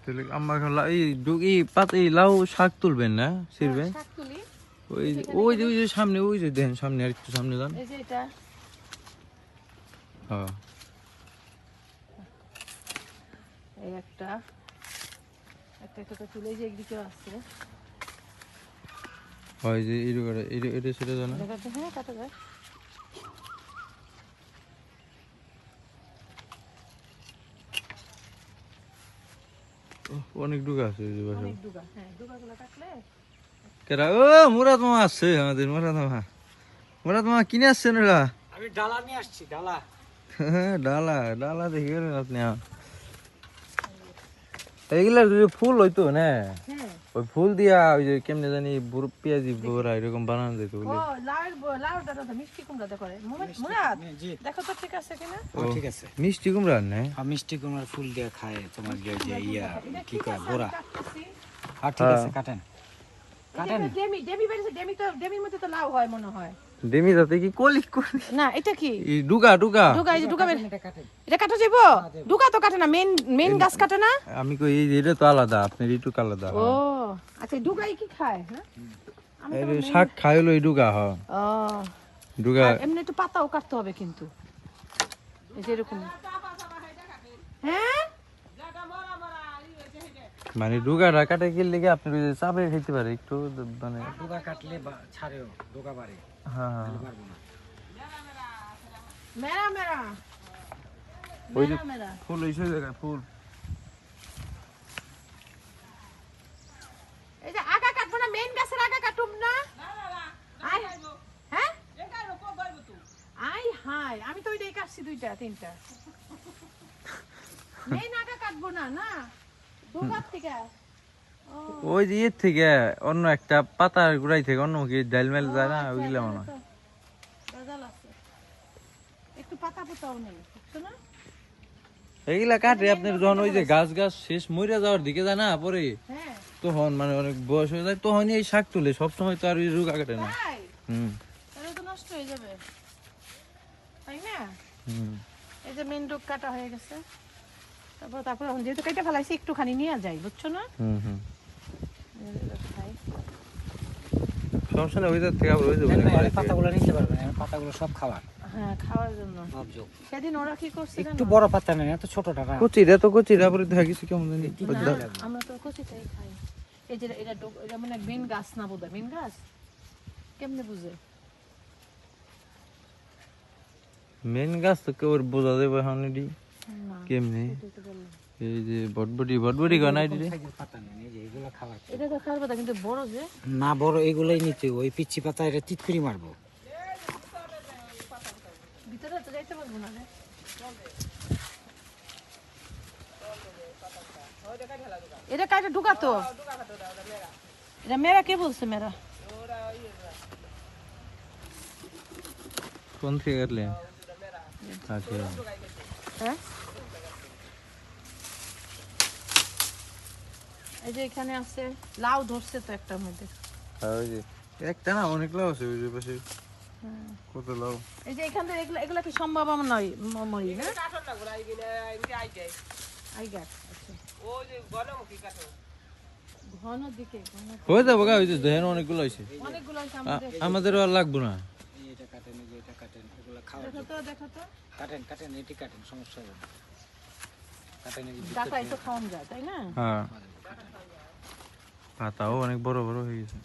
তাহলে আমার এই পাতা এই লাউ শাক তুলবেন না ছিড়বেন শাক তুলি ওই ওই যে সামনে ওই যে দেখেন সামনে আর একটু সামনে যান এই যে এটা হ্যাঁ এই একটা তুলে যে এদিকে আছে হয় যে এটা সেটা জানা দেখাতে হ্যাঁ কাটা যায় অনেক ডুগা আছে ওই যে বাসা অনেক ডুগা হ্যাঁ ডুগাগুলো কাটলে কেরা ও মুরাদ মামা আসছে আমাদের মুরাদ মামা কিনে আসছেন ওরা আমি ডালা নিয়ে আসছি ডালা ডালা দেখে গেলেন আপনি এইগুলা ফুল হইতো না হ্যাঁ ওই ফুল দিয়া ওই যে কেমনে জানি পেঁয়াজি বড়া এরকম বানানো যেত ও লাউটা তো মিষ্টি কুমড়াতে করে মুরাদ দেখো তো ঠিক আছে কিনা ঠিক আছে মিষ্টি কুমড়া না আর মিষ্টি কুমড়ার ফুল দিয়ে খায় তোমার যে ইয়া কি কয় বড়া কাটতেছি আর ঠিক আছে কাটেন কাটেন ডেমির মধ্যে তো লাউ হয় মনে হয় ডেমি যাতে কি কলি না এটা কি এই ডুগা এই যে ডুগা এটা কাটেন এটা কাটা যাবো ডুগা তো কাটে না মেন গাছ কাটে না আমি কই এই যে এটা তো আলাদা আপনার একটু আলাদা ও আচ্ছা ডুগাই কি খায় হ্যাঁ এই শাক খাইলো এই ডুগা হ ও ডুগা এমনি একটু পাতাও কাটতে হবে কিন্তু এই যে এরকম হ্যাঁ মানে ডুগাটা কাটে গেলে কি আপনি চাপে খেতে পারে একটু মানে ডোকা কাটলে ছাড়েও ডোকা বাড়ে হ্যাঁ পারবো না মেরা ওই যে মেরা ফুল এই জায়গায় ফুল এই যে আগা কাটবো না মেইন গাছের আগা কাটুম না হ্যাঁ হাই আমি তো ওইটাই কাটছি দুইটা তিনটা মেইন আগা কাটবো না না দুগার থেকে ওই যে এর থেকে অন্য একটা পাতার গুড়াই থেকে অন্য কি ডাল মেল যায় না ওইগুলা মনে হয় গজাল আছে একটু পাতা পোতাও নেই বুঝছো না এইগুলা কাটে আপনার যখন ওই যে গাছ শেষ মরে যাওয়ার দিকে যায় না পরে হ্যাঁ তখন মানে অনেক বয়স হয়ে যায় তখনই এই শাক তুলে সবসময় তো আর ওই রোগা কাটে না তাই হুম তাহলে তো নষ্ট হয়ে যাবে তাই না হুম এই যে মেন ডোক কাটা হয়ে গেছে তারপর যেহেতু কেটে ফেলাইছি একটুখানি নিয়ে যাই বুঝছো না হুম হুম সমস্যা নেই ওইটার থেকে আবার ওই যে পাতাগুলো নিতে পারবেন পাতাগুলো সব খাবার হ্যাঁ খাওয়ার জন্য সব যোগ সেদিন ওরা কি করছে একটু বড় পাতা নেন এত ছোটটা না কচিরা পরে দেখা গেছে কেমন জানি আমরা তো কচিটাই খাই এই যে এটা মানে মেন গাছ না বোধহয় মেন গাছ কেমনে বুঝে মেন গাছ তো কেউ বোঝা যাবে এখন এটি না কেমনে এই যে বটবটি গানাই দিলে পাতা নেন এই যে এগুলো খাবার এটা তো খাওয়ার কথা কিন্তু বড় যে না বড় এগুলাই নিতে ওই পিচ্ছি পাতা এটা তিতকুড়ি মারবো ভিতরে তো যাইতে পারবো না রে এটা কাইটা ঢুকাতো এটা মেরা কে বলছে মেরা কোন থেকে কাটলে আচ্ছা হ্যাঁ এই যে এখানে আছে লাউ ধরছে তো একটার মধ্যে ওই যে একটা না অনেক লাউ আছে ওই যে পাশে কত লাউ এই যে এখান থেকে এগুলা কি সম্ভব আমার নয় মরি না আই গাছ আচ্ছা ওই যে ঘন দিকে হয়ে যাবো গা ওই যে দেখেন অনেকগুলো হয়েছে অনেকগুলো আছে আমাদেরও আর লাগবো না এটা কাটেন এই যে এটা কাটেন এগুলো খাওয়া দেখো তো কাটেন এটি কাটেন সমস্যা হবে না কাটেন এই ডাটা তো খাওয়ান যায় তাই না হ্যাঁ পাতাও অনেক বড় বড় হয়ে গেছে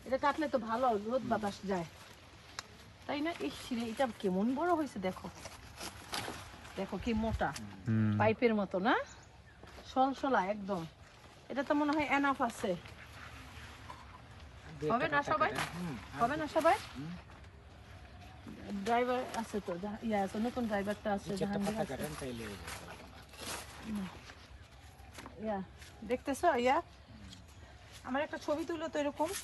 এটা কাটলে তো ভালো রোদ বাতাস যায় তাই না এই ছিঁড়ে এটা কেমন বড় হয়েছে দেখো দেখো কি মোটা পাইপের মতো না সলসলা একদম এটা তো মনে হয় এনাফ আছে হবে না সবাই ড্রাইভার আছে তো ইয়া আছে নতুন ড্রাইভারটা আছে জাহাঙ্গীর আছে কাটেন তাইলে ইয়া দেখতেছো ইয়া আমার একটা ছবি তুলো তো এরকম